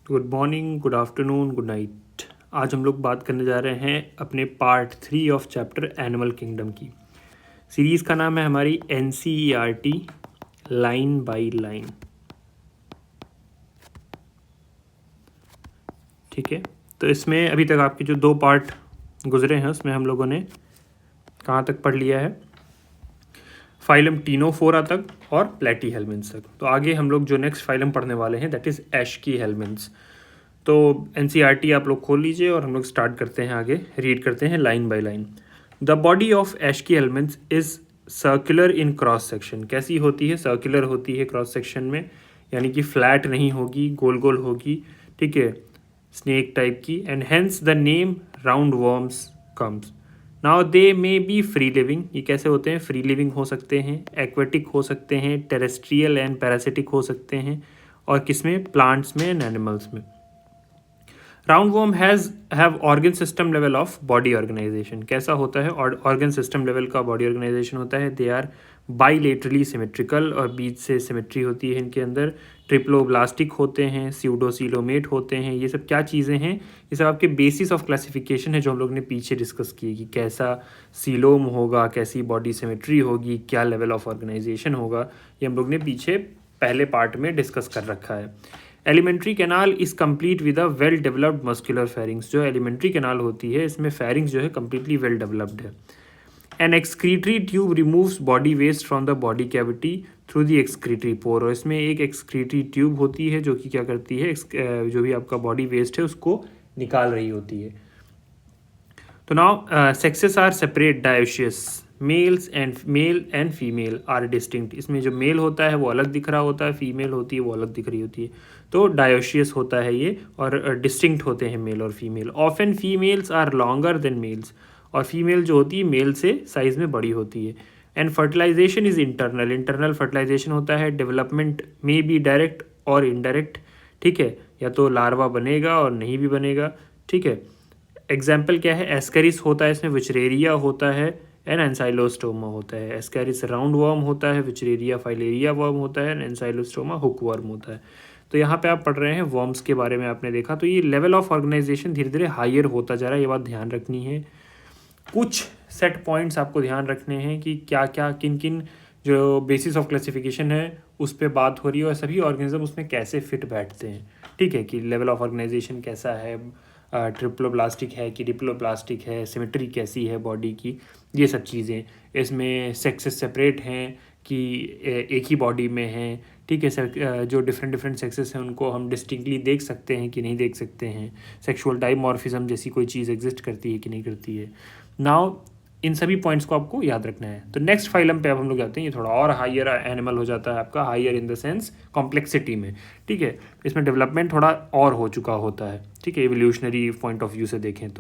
Good morning, good afternoon, good night. आज हम लोग बात करने जा रहे हैं अपने part 3 of chapter animal kingdom की। सीरीज़ का नाम है हमारी NCERT लाइन बाय लाइन। ठीक है, तो इसमें अभी तक आपके जो 2 पार्ट गुजरे हैं उसमें हम लोगों ने कहाँ तक पढ़ लिया है? फाइलम टीनोफोरा तक और प्लेटीहेल्मिन्थ्स तक। तो आगे हम लोग जो नेक्स्ट फाइलम पढ़ने वाले हैं दैट इज़ एश्कीहेल्मिन्थ्स। तो NCERT आप लोग खोल लीजिए और हम लोग स्टार्ट करते हैं, आगे रीड करते हैं line by line. The body of aschelminthes is circular in cross section. कैसी होती है? सर्कुलर होती है क्रॉस सेक्शन में, यानी कि फ्लैट नहीं होगी, गोल गोल होगी। ठीक है, स्नेक टाइप की। And hence the name round worms comes. Now they may be free living. ये कैसे होते हैं? फ्री लिविंग हो सकते हैं, एक्वेटिक हो सकते हैं, टेरेस्ट्रियल एंड पैरासिटिक हो सकते हैं, और किसमें? प्लांट्स में एंड एनिमल्स में। Roundworm have organ system level of body organisation. कैसा होता है? ऑर्गन सिस्टम लेवल का बॉडी ऑर्गेनाइजेशन होता है। दे आर बाईलेटरली सिमेट्रिकल, और बीच से सिमेट्री होती है इनके अंदर। ट्रिप्लोब्लास्टिक होते हैं, स्यूडोसीलोमेट होते हैं। ये सब क्या चीज़ें हैं? ये सब आपके बेसिस ऑफ क्लासिफिकेशन है जो हम लोग ने पीछे डिस्कस किए कि कैसा सीलोम होगा, कैसी बॉडी सिमेट्री होगी, क्या लेवल ऑफ ऑर्गेनाइजेशन होगा। ये हम लोग ने पीछे पहले पार्ट में डिस्कस कर रखा है। Alimentary canal is complete with a well developed muscular pharynx. जो एलिमेंट्री कैनाल होती है इसमें फेरिंग्स जो है कंप्लीटली वेल डेवलप्ड है। An excretory tube removes body waste from the body cavity through the excretory pore. और इसमें एक एक्सक्रीटरी ट्यूब होती है जो कि क्या करती है, जो भी आपका बॉडी वेस्ट है उसको निकाल रही होती है। तो now sexes are separate dioecious. Male and female are distinct. इसमें जो मेल होता है वो अलग दिख रहा होता है, फीमेल होती है वो अलग दिख रही होती है। तो डायोशियस होता है ये, और डिस्टिंक्ट होते हैं मेल और female. Often females are longer than males. और फीमेल जो होती है मेल से साइज में बड़ी होती है। And fertilisation is internal. Internal fertilisation होता है। डेवलपमेंट में बी डायरेक्ट और इनडायरेक्ट। ठीक है, या तो लार्वा बनेगा और नहीं भी बनेगा। ठीक है, एग्जाम्पल क्या है? एस्केरिस होता है, इसमें विचरेरिया होता है, एंड एंसाइलोस्टोमा होता है। एस्केरिस राउंड वर्म होता है, विचरेरिया फाइलेरिया वर्म होता है, एंड एंसाइलोस्टोमा हुक वर्म होता है। तो यहाँ पे आप पढ़ रहे हैं वर्म्स के बारे में, आपने देखा। तो ये लेवल ऑफ ऑर्गेनाइजेशन धीरे धीरे हायर होता जा रहा है, ये बात ध्यान रखनी है। कुछ सेट पॉइंट्स आपको ध्यान रखने हैं कि क्या क्या किन किन जो बेसिस ऑफ क्लासिफिकेशन है उस पर बात हो रही है, और सभी ऑर्गेनिज्म उसमें कैसे फिट बैठते हैं। ठीक है, कि लेवल ऑफ ऑर्गेनाइजेशन कैसा है, ट्रिप्लोब्लास्टिक है कि डिप्लोब्लास्टिक है, सिमेट्री कैसी है बॉडी की, ये सब चीज़ें। इसमें सेक्सेस सेपरेट हैं कि एक ही बॉडी में हैं। ठीक है सर, जो डिफरेंट डिफरेंट सेक्सेस हैं उनको हम डिस्टिंक्टली देख सकते हैं कि नहीं देख सकते हैं। सेक्सुअल डाइमॉर्फिज्म जैसी कोई चीज़ एग्जिस्ट करती है कि नहीं करती है। नाउ इन सभी पॉइंट्स को आपको याद रखना है। तो नेक्स्ट फाइलम पे अब हम लोग जाते हैं। ये थोड़ा और हायर एनिमल हो जाता है आपका, higher in the sense complexity में। ठीक है, इसमें डेवलपमेंट थोड़ा और हो चुका होता है। ठीक है, एवोल्यूशनरी पॉइंट ऑफ व्यू से देखें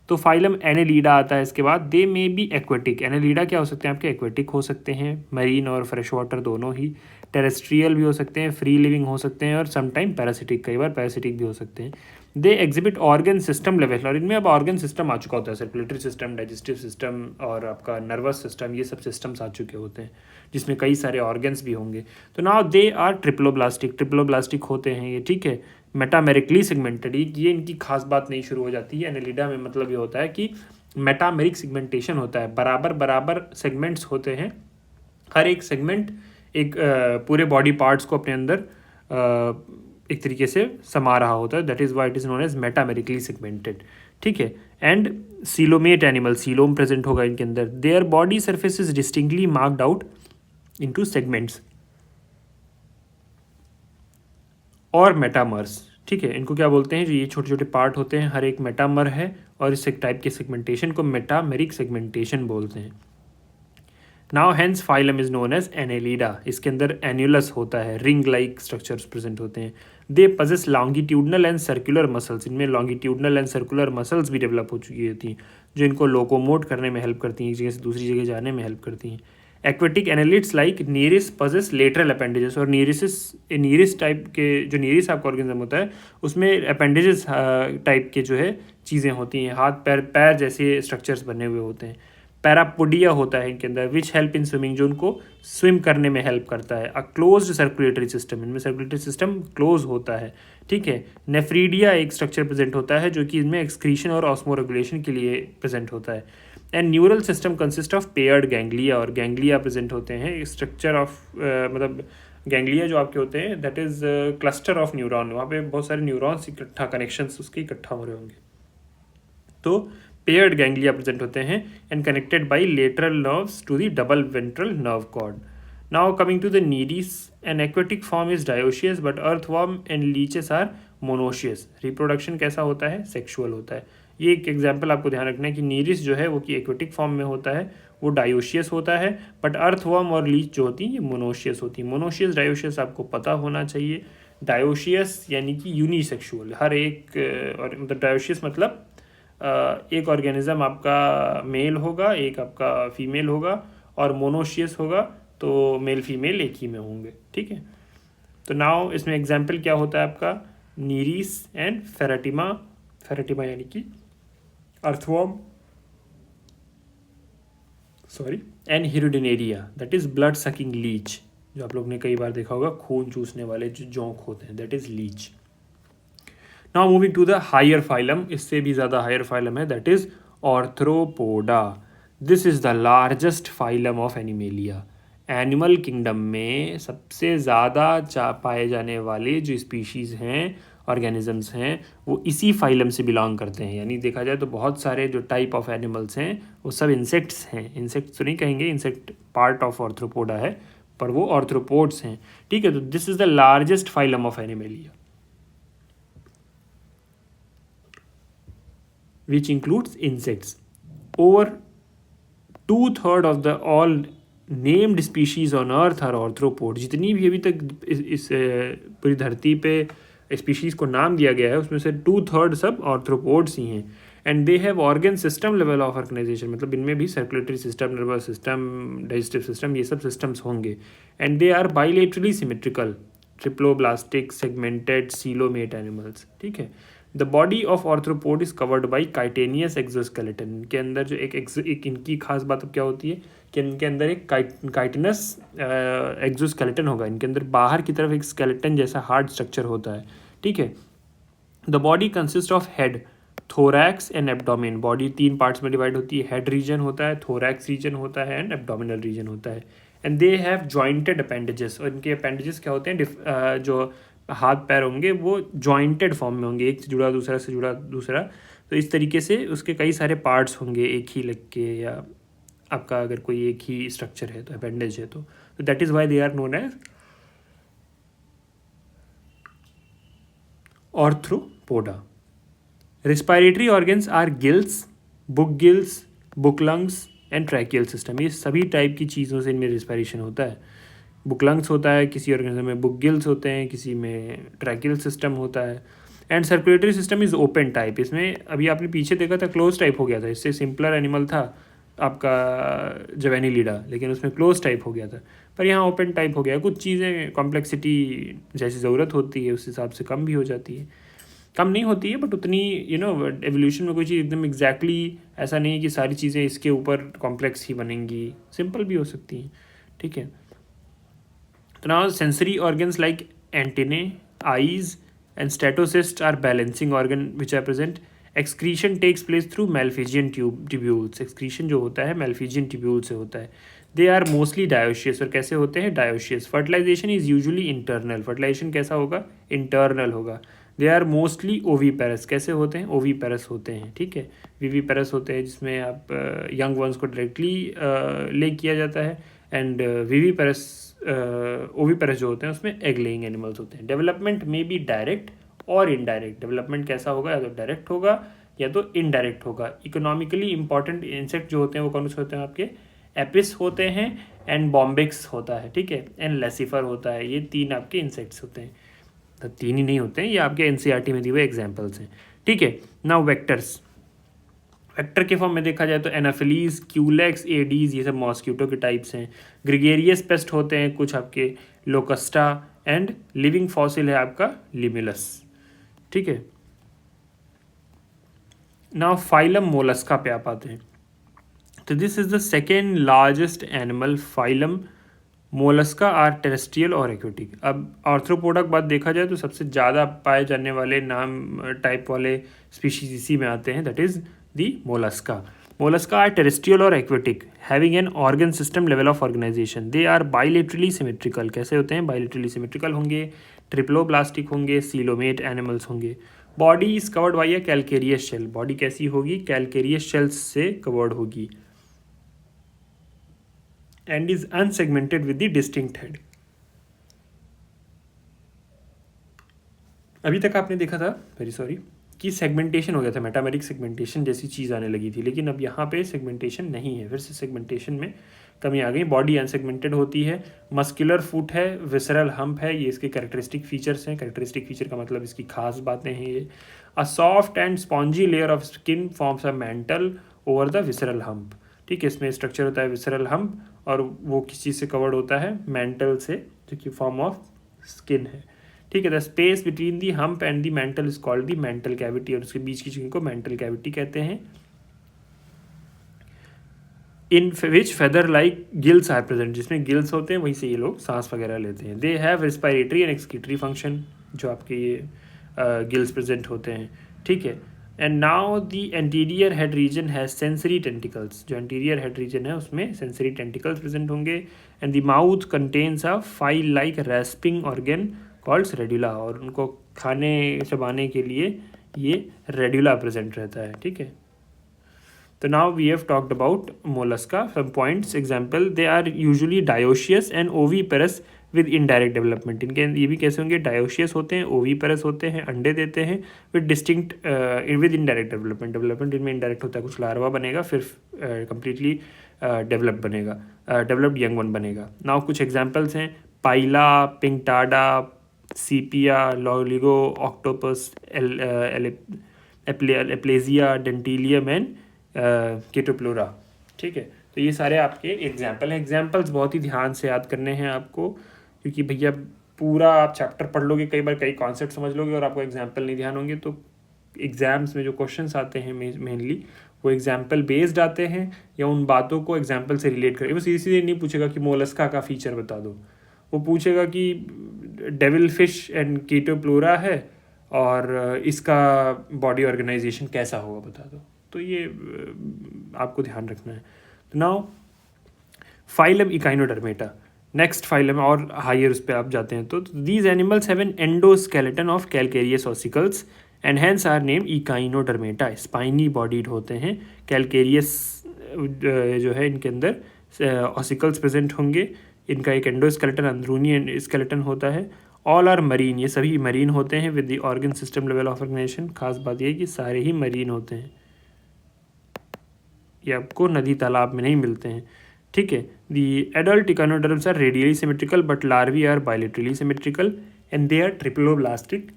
तो फाइलम एनेलिडा आता है इसके बाद। दे मे बी एक्वेटिक। एनेलिडा क्या हो सकते हैं आपके? एक्वेटिक हो सकते हैं, मरीन और फ्रेश वाटर दोनों ही। टेरेस्ट्रियल भी हो सकते हैं, फ्री लिविंग हो सकते हैं, और समटाइम पैरासिटिक, कई बार पैरासिटिक भी हो सकते हैं। They exhibit organ system level. और इनमें अब ऑर्गन सिस्टम आ चुका होता है, सर्कुलेटरी सिस्टम, डाइजेस्टिव सिस्टम और आपका नर्वस सिस्टम, ये सब सिस्टम्स आ चुके होते हैं जिसमें कई सारे ऑर्गन्स भी होंगे। तो now they are triploblastic. Triploblastic होते हैं ये। ठीक है, मेटामेरिकली सेगमेंटेड, ये इनकी खास बात नहीं शुरू हो जाती है। एनेलिडा में मतलब ये होता है कि मेटामेरिक सेगमेंटेशन होता है, बराबर बराबर सेगमेंट्स होते हैं। हर एक सेगमेंट एक पूरे बॉडी पार्ट्स को अपने अंदर एक तरीके से समा रहा होता है। That is why it is known as metamerically segmented. ठीक है, and coelomate animal, coelom present होगा इनके अंदर। Their body surface is distinctly marked out into segments और मेटामर्स। ठीक है, इनको क्या बोलते हैं? जो ये छोटे छोटे पार्ट होते हैं, हर एक मेटामर है, और इस टाइप के सेगमेंटेशन को मेटामेरिक सेगमेंटेशन बोलते हैं। Now hence phylum is known as Annelida. इसके अंदर एन्युलस होता है, रिंग लाइक स्ट्रक्चर्स प्रेजेंट होते हैं। They possess longitudinal and circular muscles. इनमें लॉन्गिट्यूडनल एंड सर्कुलर मसल्स भी डेवलप हो चुकी होती हैं जो इनको लोकोमोट करने में हेल्प करती हैं, एक जगह से दूसरी जगह जाने में हेल्प करती हैं। Aquatic annelids like Nereis possess lateral appendages. और नीरिस टाइप के, जो नीरिस आपका ऑर्गेनिज्म होता है उसमें अपेंडेजेस टाइप के जो है चीज़ें होती हैं, हाथ पैर जैसे स्ट्रक्चर्स बने हुए होते हैं। पैरापोडिया होता है इनके अंदर, विच हेल्प इन स्विमिंग, जो उनको स्विम करने में हेल्प करता है। अ क्लोज्ड सर्कुलेटरी सिस्टम, इनमें सर्कुलेटरी सिस्टम क्लोज होता है, ठीक है। नेफ्रीडिया एक स्ट्रक्चर प्रेजेंट होता है जो कि इनमें एक्सक्रीशन और ऑस्मो रेगुलेशन के लिए प्रेजेंट होता है। And neural system consist of paired ganglia, और गैंग्लिया प्रेजेंट होते हैं। स्ट्रक्चर ऑफ मतलब गैंग्लिया जो आपके होते हैं that is cluster of neuron, वहाँ पे बहुत सारे न्यूरॉन्स इकट्ठा, कनेक्शंस उसके इकट्ठा हो रहे होंगे, तो पेयर्ड गैंग्लिया प्रेजेंट होते हैं and connected by lateral nerves to the double ventral nerve cord. Now coming to the Nereis, an aquatic form is dioecious but earthworm and leeches are monoecious. Reproduction कैसा होता है, sexual होता है। ये एक example आपको ध्यान रखना है कि नीरिस जो है वो कि एक्वेटिक फॉर्म में होता है, वो डायोशियस होता है, बट अर्थवर्म और लीच जो होती है ये मोनोशियस होती है। मोनोशियस डायोशियस आपको पता होना चाहिए। डायोशियस यानी कि यूनिसेक्सुअल, हर एक और मतलब डायोशियस मतलब एक ऑर्गेनिज्म आपका मेल होगा, एक आपका फीमेल होगा, और मोनोशियस होगा तो मेल फीमेल एक ही में होंगे, ठीक है। तो नाउ इसमें एग्जाम्पल क्या होता है आपका, नीरिस एंड फेराटिमा, फेराटिमा यानी कि earthworm, sorry, and Hirudinaria that is blood sucking Leach, जो आप लोग ने कई बार देखा होगा, खून चूसने वाले जो जोंक होते हैं, that is leech. Now moving to the higher phylum, इससे भी ज़्यादा हायर फाइलम है, that is Arthropoda. This is the largest phylum of Animalia. Animal kingdom में सबसे ज़्यादा पाए जाने वाले जो स्पीशीज़ हैं, ऑर्गेनिजम्स हैं, वो इसी फाइलम से बिलोंग करते हैं। यानी देखा जाए तो बहुत सारे जो टाइप ऑफ एनिमल्स हैं वो सब इंसेक्ट्स हैं। इंसेक्ट्स तो नहीं कहेंगे, इंसेक्ट पार्ट ऑफ ऑर्थ्रोपोडा है, पर वो ऑर्थ्रोपोड्स हैं, ठीक है। तो this is the largest phylum of animalia which includes insects. Over 2/3 of the all named species on earth are arthropods. जितनी भी अभी तक इस पूरी धरती पे स्पीशीज़ को नाम दिया गया है उसमें से 2/3 सब आर्थ्रोपोड्स ही हैं। And they have organ system level of organisation, मतलब इनमें भी circulatory system, nervous system, digestive system, ये सब सिस्टम्स होंगे। And they are bilaterally symmetrical, triploblastic, segmented, coelomate animals, ठीक है। The body of arthropod is covered by chitinous exoskeleton. इनके अंदर जो एक इनकी खास बात अब क्या होती है कि इनके अंदर एक काइटिनस एक्सोस्केलेटन होगा। इनके अंदर बाहर की तरफ एक स्केलेटन जैसा हार्ड स्ट्रक्चर होता है, ठीक है। The body consist of head, thorax and abdomen. Body 3 parts में डिवाइड होती है, हेड रीजन होता है, थोरैक्स रीजन होता है, एंड एब्डोमिनल रीजन होता है। And they have jointed appendages, और इनके अपेंडेजेस क्या होते हैं, जो हाथ पैर होंगे वो जॉइंटेड फॉर्म में होंगे, एक से जुड़ा दूसरा से जुड़ा दूसरा, तो इस तरीके से उसके कई सारे पार्ट्स होंगे एक ही लग के, या आपका अगर कोई एक ही स्ट्रक्चर है तो अपेंडेज है तो that is why they are known as Arthropoda. Respiratory organs are gills, book lungs and tracheal system. ये सभी टाइप की चीज़ों से इनमें रेस्पिरेशन होता है। बुक लंग्स होता है किसी ऑर्गेनिज्म में, बुक गिल्स होते हैं किसी में, ट्रैकियल सिस्टम होता है, and circulatory system is open type. इसमें अभी आपने पीछे देखा था क्लोज टाइप हो गया था, इससे सिंपलर एनिमल था आपका जवेनिलिडा, लेकिन उसमें क्लोज टाइप हो गया था, पर यहाँ ओपन टाइप हो गया। कुछ चीज़ें कॉम्प्लेक्सिटी जैसी ज़रूरत होती है उस हिसाब से कम भी हो जाती है, कम नहीं होती है बट उतनी एवोल्यूशन में कोई चीज़ एकदम एग्जैक्टली ऐसा नहीं है कि सारी चीज़ें इसके ऊपर कॉम्प्लेक्स ही बनेंगी, सिंपल भी हो सकती हैं, ठीक है। तो now sensory organs like antennae, eyes and statocysts are balancing organ which are present. Excretion takes place through Malpighian tubules. Excretion जो होता है Malpighian tubule से होता है. They are mostly dioecious, और कैसे होते हैं dioecious. Fertilization is usually internal. Fertilization कैसा होगा, internal होगा. They are mostly oviparous. कैसे होते हैं, oviparous होते हैं, ठीक है। viviparous होते हैं जिसमें आप young ones को directly ले किया जाता है, एंड viviparous ओविपेरस जो होते हैं उसमें एग लेइंग एनिमल्स होते हैं। डेवलपमेंट में भी डायरेक्ट और इनडायरेक्ट। डेवलपमेंट कैसा होगा, या तो डायरेक्ट होगा या तो इनडायरेक्ट होगा। इकोनॉमिकली इंपॉर्टेंट इंसेक्ट जो होते हैं वो कौन से होते हैं आपके, एपिस होते हैं, एंड बॉम्बिक्स होता है, ठीक है, एंड लेसिफर होता है। ये 3 आपके इंसेक्ट्स होते हैं, तो 3 ही नहीं होते हैं, ये आपके एनसीईआरटी में दिए हुए एग्जाम्पल्स हैं, ठीक है। नाउ वेक्टर्स, वेक्टर के फॉर्म में देखा जाए तो एनाफिलीज, क्यूलेक्स, एडीज, ये सब मॉस्क्यूटो के टाइप्स हैं। ग्रिगेरियस पेस्ट होते हैं कुछ आपके, लोकस्टा, एंड लिविंग फॉसिल है आपका लिमिलस, ठीक है। नाउ फाइलम मोलस्का पे आप आते हैं। तो this is the second largest animal phylum. Mollusca are terrestrial और एक्वेटिक। अब आर्थ्रोपोडा की बात देखा जाए तो सबसे ज़्यादा पाए जाने वाले नाम टाइप वाले स्पीशीज इसी में आते हैं, that is the Mollusca. Mollusca are terrestrial और aquatic, having an organ system level of organisation. They are bilaterally symmetrical. कैसे होते हैं? बाइलेटरली सिमेट्रिकल होंगे, ट्रिप्लोब्लास्टिक होंगे, सीलोमेट एनिमल्स होंगे। Body is covered by a calcareous shell. Body कैसी होगी? Calcareous shells से कवर्ड होगी। And is unsegmented with the distinct head. अभी तक आपने देखा था, वेरी सॉरी, कि सेगमेंटेशन हो गया था, मेटामेरिक सेगमेंटेशन जैसी चीज़ आने लगी थी, लेकिन अब यहाँ पे सेगमेंटेशन नहीं है, फिर से सेगमेंटेशन में कमी आ गई। बॉडी अनसेगमेंटेड होती है, मस्कुलर फुट है, विसरल हम्प है, ये इसके कैरेक्टरिस्टिक फीचर्स हैं। कैरेक्टरिस्टिक फीचर का मतलब इसकी खास बातें हैं ये। A soft and spongy layer of skin forms a mental over the visceral hump. ठीक है, इसमें स्ट्रक्चर होता है विसरल हम्प, और वो किस चीज़ से कवर्ड होता है? मेंटल से, जो कि फॉर्म ऑफ स्किन है। ठीक है, the space between the hump and the mental is called the mantle cavity, और उसके बीच की चीज़ को मेंटल कैविटी कहते हैं। In which feather like gills are present, जिसमें गिल्स होते हैं वहीं से ये लोग सांस वगैरह लेते हैं। They have respiratory and excretory function, जो आपके ये गिल्स प्रेजेंट होते हैं। ठीक है, and now the anterior head region has sensory tentacles. जो एंटीरियर हेड रीजन है उसमें सेंसरी टेंटिकल्स प्रेजेंट होंगे। And the mouth contains a file like rasping organ called radula, और उनको खाने चबाने के लिए ये रेड्यूला प्रेजेंट रहता है। ठीक है, तो now we have talked about Mollusca, some points example, they are usually dioecious and oviparous with indirect development. इनके ये भी कैसे होंगे? डायोशियस होते हैं, ओवीपेरस होते हैं, अंडे देते हैं, with distinct with indirect development. Development इनमें इनडायरेक्ट होता है, कुछ लार्वा बनेगा, फिर कंप्लीटली डेवलप बनेगा, डेवलप्ड यंग वन बनेगा। नाउ कुछ एग्जाम्पल्स हैं, पाइला, Pinctada, sepia, लॉलिगो, octopus, aplasia, डेंटिलियम and केटोप्लोरा। ठीक है, तो ये सारे आपके एग्जाम्पल हैं। एग्जाम्पल्स बहुत ही ध्यान से याद करने हैं आपको, क्योंकि भैया पूरा आप चैप्टर पढ़ लोगे, कई बार कई कॉन्सेप्ट समझ लोगे और आपको एग्जाम्पल नहीं ध्यान होंगे, तो एग्जाम्स में जो क्वेश्चंस आते हैं मेनली वो एग्जाम्पल बेस्ड आते हैं, या उन बातों को एग्जाम्पल से रिलेट करें। वो सीधे सीधे नहीं पूछेगा कि मोलस्का का फीचर बता दो, वो पूछेगा कि डेविल फिश एंड कीटोप्लोरा है और इसका बॉडी ऑर्गेनाइजेशन कैसा होगा बता दो। तो ये आपको ध्यान रखना है। तो now phylum Echinodermata, next phylum और हायर उस पर आप जाते हैं तो these animals have an endoskeleton of calcareous ossicles and hence are named Echinodermata. Spiny bodied होते हैं, कैलकेरियस जो है इनके अंदर ऑसिकल्स प्रेजेंट होंगे। इनका एक एंडोस्केलेटन, अंदरूनी स्केलेटन होता है। ऑल आर मरीन, ये सभी मरीन होते हैं with the organ system level of organisation. खास बात यह है कि सारे ही मरीन होते हैं, ये आपको नदी तालाब में नहीं मिलते हैं। ठीक है, the adult echinoderms are radially symmetrical but larvae are bilaterally symmetrical and they are triploblastic.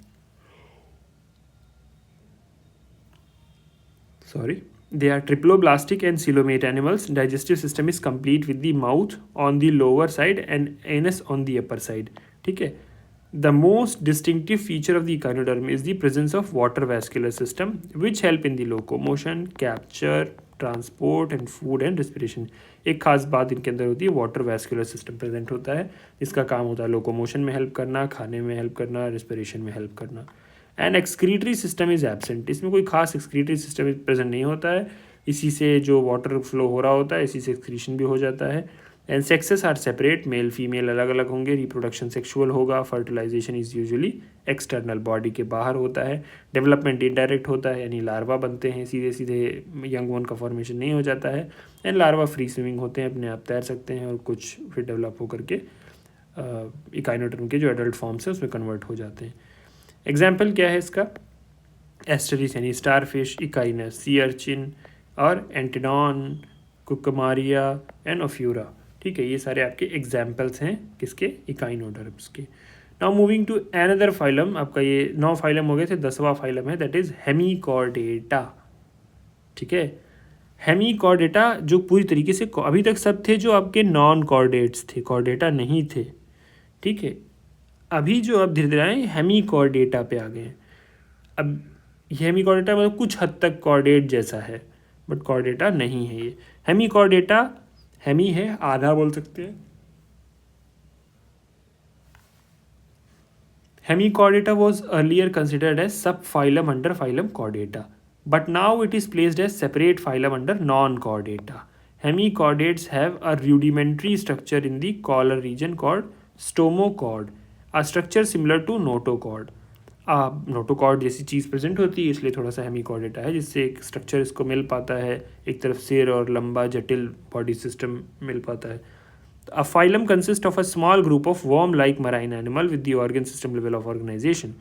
They are triploblastic and coelomate animals. Digestive system is complete with the mouth on the lower side and anus on the upper side. ठीक है, the most distinctive feature of the echinoderm is the presence of water vascular system which help in the locomotion, capture, transport and food and respiration. एक खास बात इनके अंदर होती है, water vascular system present होता है, जिसका काम होता है लोकोमोशन में हेल्प करना, खाने में हेल्प करना, रेस्पिरेशन में हेल्प करना। And excretory system is absent, इसमें कोई खास एक्सक्रीटरी सिस्टम प्रेजेंट नहीं होता है, इसी से जो वाटर फ्लो हो रहा होता है इसी से एक्सक्रीशन भी हो जाता है। And sexes are separate, male female अलग अलग होंगे, रिप्रोडक्शन सेक्सुअल होगा, fertilisation is usually external, body के बाहर होता है। डेवलपमेंट इनडायरेक्ट होता है, यानी लार्वा बनते हैं, सीधे सीधे यंग वन का फॉर्मेशन नहीं हो जाता है। एंड लार्वा फ्री स्विमिंग होते हैं, अपने आप तैर सकते हैं और कुछ फिर डेवलप होकर के इकाइनोडर्म के जो एडल्ट फॉर्म्स है उसमें कन्वर्ट हो जाते हैं। एग्जाम्पल क्या है इसका? एस्टरिस यानी स्टारफिश, इकाइनस, सी अर्चिन और एंटिडॉन, कुकमारिया एंड ओफ्यूरा। ठीक है, ये सारे आपके एग्जाम्पल्स हैं किसके? इकाइनोडर्म्स के। Now moving to another phylum, आपका ये 9 फाइलम हो गए थे, 10वां फाइलम है, दैट इज हेमीकॉर्डेटा। ठीक है, हेमीकॉर्डेटा जो पूरी तरीके से, अभी तक सब थे जो आपके नॉन कॉर्डेट्स थे, कॉर्डेटा नहीं थे। ठीक है, अभी जो अब धीरे धीरे आए हेमीकॉर्डेटा पे आ गए हैं। अब हेमीकॉर्डेटा मतलब कुछ हद तक कॉर्डेट जैसा है, बट कॉर्डेटा नहीं है ये। हेमिकॉर्डेटा, हेमी है आधा बोल सकते हैं, Hemichordata was earlier considered as subphylum under phylum Chordata, but now it is placed as separate phylum under non-Chordata. Hemichordates have a rudimentary structure in the collar region called stomochord, a structure similar to notochord. Notochord जैसी चीज़ present होती है, इसलिए थोड़ा सा Hemichordata है, जिससे एक structure इसको मिल पाता है, एक तरफ सिर और लंबा जटिल बॉडी सिस्टम मिल पाता है. A phylum consists of a small group of worm-like marine animal with the organ system level of organization,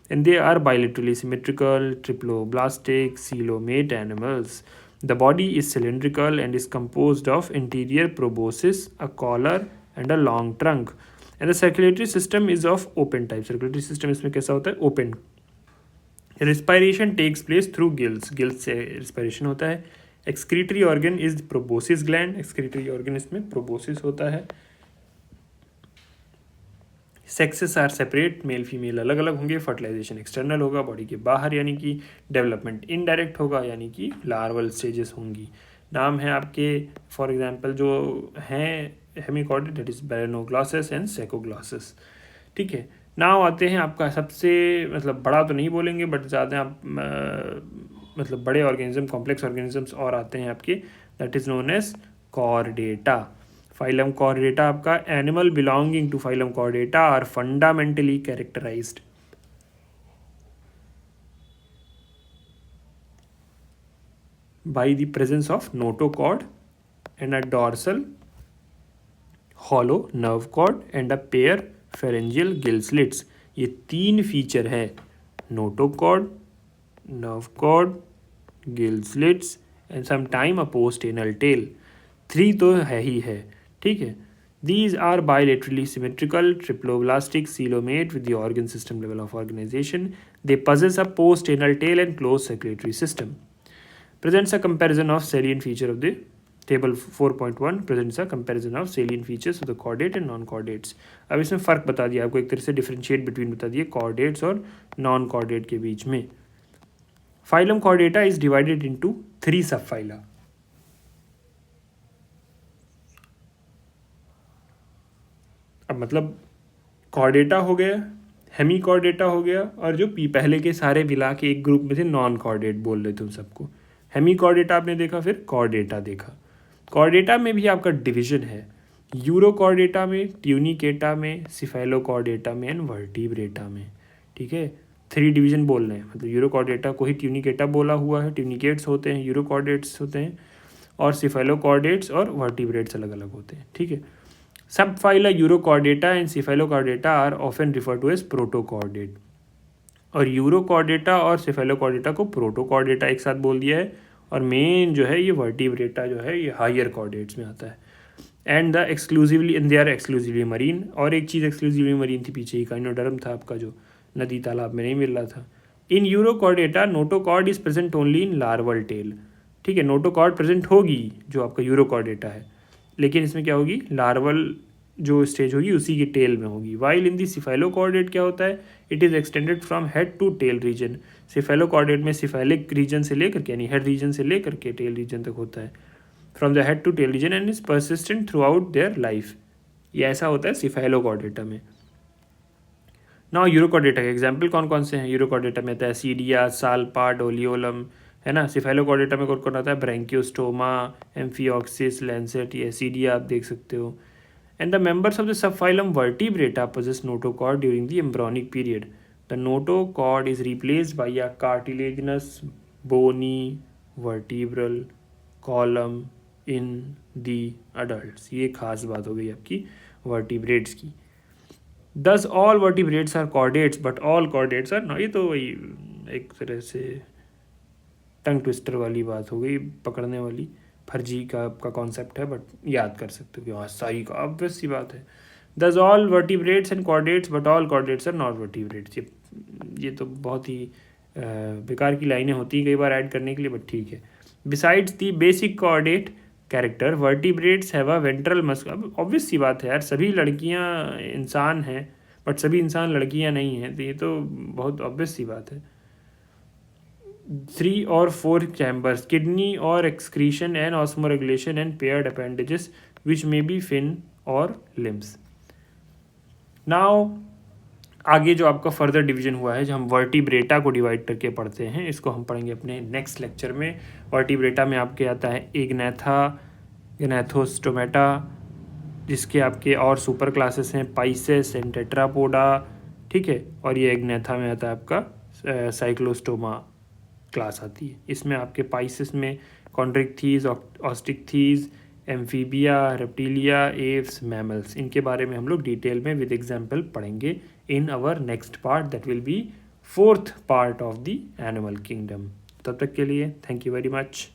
and they are bilaterally symmetrical, triploblastic, coelomate animals. The body is cylindrical and is composed of interior proboscis, a collar, and a long trunk. And the circulatory system is of open type. Circulatory system इसमें कैसा होता है? Open. Respiration takes place through gills. Gills से respiration होता है. Excretory organ is proboscis gland, excretory organ इसमें proboscis होता है. Sexes are separate, male female अलग अलग होंगे. फर्टिलाइजेशन एक्सटर्नल होगा, बॉडी के बाहर, यानी कि डेवलपमेंट इनडायरेक्ट होगा, यानी कि लार्वल स्टेजेस होंगी. नाम है आपके फॉर एग्जांपल जो हैं hemichordate, that is Balanoglossus and सेकोग्लॉसस. ठीक है. नाउ आते हैं आपका सबसे मतलब बड़ा तो नहीं बोलेंगे बट ज़्यादा आप मतलब बड़े ऑर्गेनिज्म, कॉम्प्लेक्स ऑर्गेनिजम्स और आते हैं आपके, that is known as Chordata. Phylum Chordata आपका animal belonging to phylum Chordata are fundamentally characterised by the presence of notochord and a dorsal hollow nerve cord and a pair pharyngeal gill slits. ये तीन feature है, notochord, nerve cord, gill slits and sometime a post-anal tail. 3 तो है ही है. ठीक है. These are bilaterally symmetrical, triploblastic, coelomate with the organ system level of organization. They possess a post-anal tail and closed circulatory system. Presents a comparison of salient feature of the table 4.1 presents a comparison of salient features of the chordate and non-chordates. अब इसमें फ़र्क बता दिया आपको, एक तरह से differentiate between बता दिए chordates और non-chordate के बीच में. Phylum Chordata is divided into 3 subphyla. अब मतलब कॉर्डेटा हो गया, हेमिकॉर्डेटा हो गया, और जो पहले के सारे मिला के एक ग्रुप में थे नॉन कॉर्डेट बोल रहे थे उन सबको. हेमिकॉर्डेटा आपने देखा, फिर कॉर्डेटा देखा. कॉर्डेटा में भी आपका डिवीजन है, यूरोकॉर्डेटा में, ट्यूनिकेटा में, सिफेलोकॉर्डेटा में एंड वर्टिब्रेटा में. ठीक है. 3 डिवीजन बोल रहे हैं, मतलब यूरोकॉर्डेटा को ही ट्यूनिकेटा बोला हुआ है. ट्यूनिकेट्स होते हैं, यूरोकॉर्डेट्स होते हैं, और सिफेलोकॉर्डेट्स और वर्टिब्रेट्स अलग अलग होते हैं. ठीक है. Subphyla Urochordata and Cephalochordata are often refer to as protochordate. और यूरोकॉर्डेटा और सिफेलोकॉर्डेटा को प्रोटोकॉर्डेटा एक साथ बोल दिया है. और मेन जो है ये वर्टिब्रेटा जो है ये हायर कॉर्डेट्स में आता है. And the exclusively in they are exclusively marine. और एक चीज़ एक्सक्लूसिवली मरीन थी पीछे ही, काइनोडर्म था आपका जो नदी तालाब में नहीं मिल रहा था. In urochordata notochord is present only in larval tail. ठीक है. नोटोकॉर्ड प्रेजेंट होगी जो आपका यूरोकॉर्डेटा है, लेकिन इसमें क्या होगी, लार्वल जो स्टेज होगी उसी की टेल में होगी. वाइल इन दी सिफेलोकॉर्डेट क्या होता है, it is extended from head to tail region. Cephalochordate में सिफेलिक रीजन से लेकर के यानी हेड रीजन से लेकर के टेल रीजन तक होता है, from the head to tail region and is persistent throughout their life. ये ऐसा होता है सिफेलोकॉर्डेटा में. नाउ यूरोकॉर्डेटा के एग्जाम्पल कौन कौन से हैं. यूरोकॉर्डेटा में आता है सीडिया, साल्पा, डोलियोलम, है ना. सिफेलोकॉर्डेटा में कौन कौन आता है, ब्रैंकियोस्टोमा, एम्फियोक्सिस, लैंसेट, ये सीडिया आप देख सकते हो. And the members of the subphylum Vertebrata possess notochord during the embryonic period. The notochord is replaced by a cartilaginous, bony, vertebral column in the adults. ये खास बात हो गई आपकी vertebrates की. Thus all vertebrates are chordates, but all chordates are not. ये तो वही एक तरह से टंग ट्विस्टर वाली बात हो गई, पकड़ने वाली फर्जी का आपका कॉन्सेप्ट है, बट याद कर सकते हो कि हाँ सारी का ऑब्वियस सी बात है. Thus all vertebrates and chordates but all chordates are not vertebrates. ये तो बहुत ही बेकार की लाइनें होती हैं कई बार ऐड करने के लिए, बट ठीक है. Besides the basic chordate character vertebrates have a ventral muscular. Obvious सी बात है यार, सभी लड़कियाँ इंसान हैं बट सभी इंसान लड़कियाँ नहीं हैं, तो ये तो बहुत ऑब्वियस सी बात है. 3 or 4 chambers, kidney or excretion and osmoregulation and paired appendages which may be fin or limbs. Now आगे जो आपका फर्दर डिवीजन हुआ है, जो हम वर्टिब्रेटा को डिवाइड करके पढ़ते हैं, इसको हम पढ़ेंगे अपने नेक्स्ट लेक्चर में. वर्टिब्रेटा में आपके आता है एग्नेथा, ग्नेथोस्टोमेटा, जिसके आपके और सुपर क्लासेस हैं पाइसेस एंड टेट्रापोडा, ठीक है. और ये एग्नेथा में आता है आपका साइक्लोस्टोमा क्लास आती है. इसमें आपके पाइसेस में Chondrichthyes, Osteichthyes, amphibia, reptilia, Aves, mammals, इनके बारे में हम लोग डिटेल में विद एग्जाम्पल पढ़ेंगे in our next part, that will be 4th part of the animal kingdom. तब तक के लिए थैंक यू वेरी मच.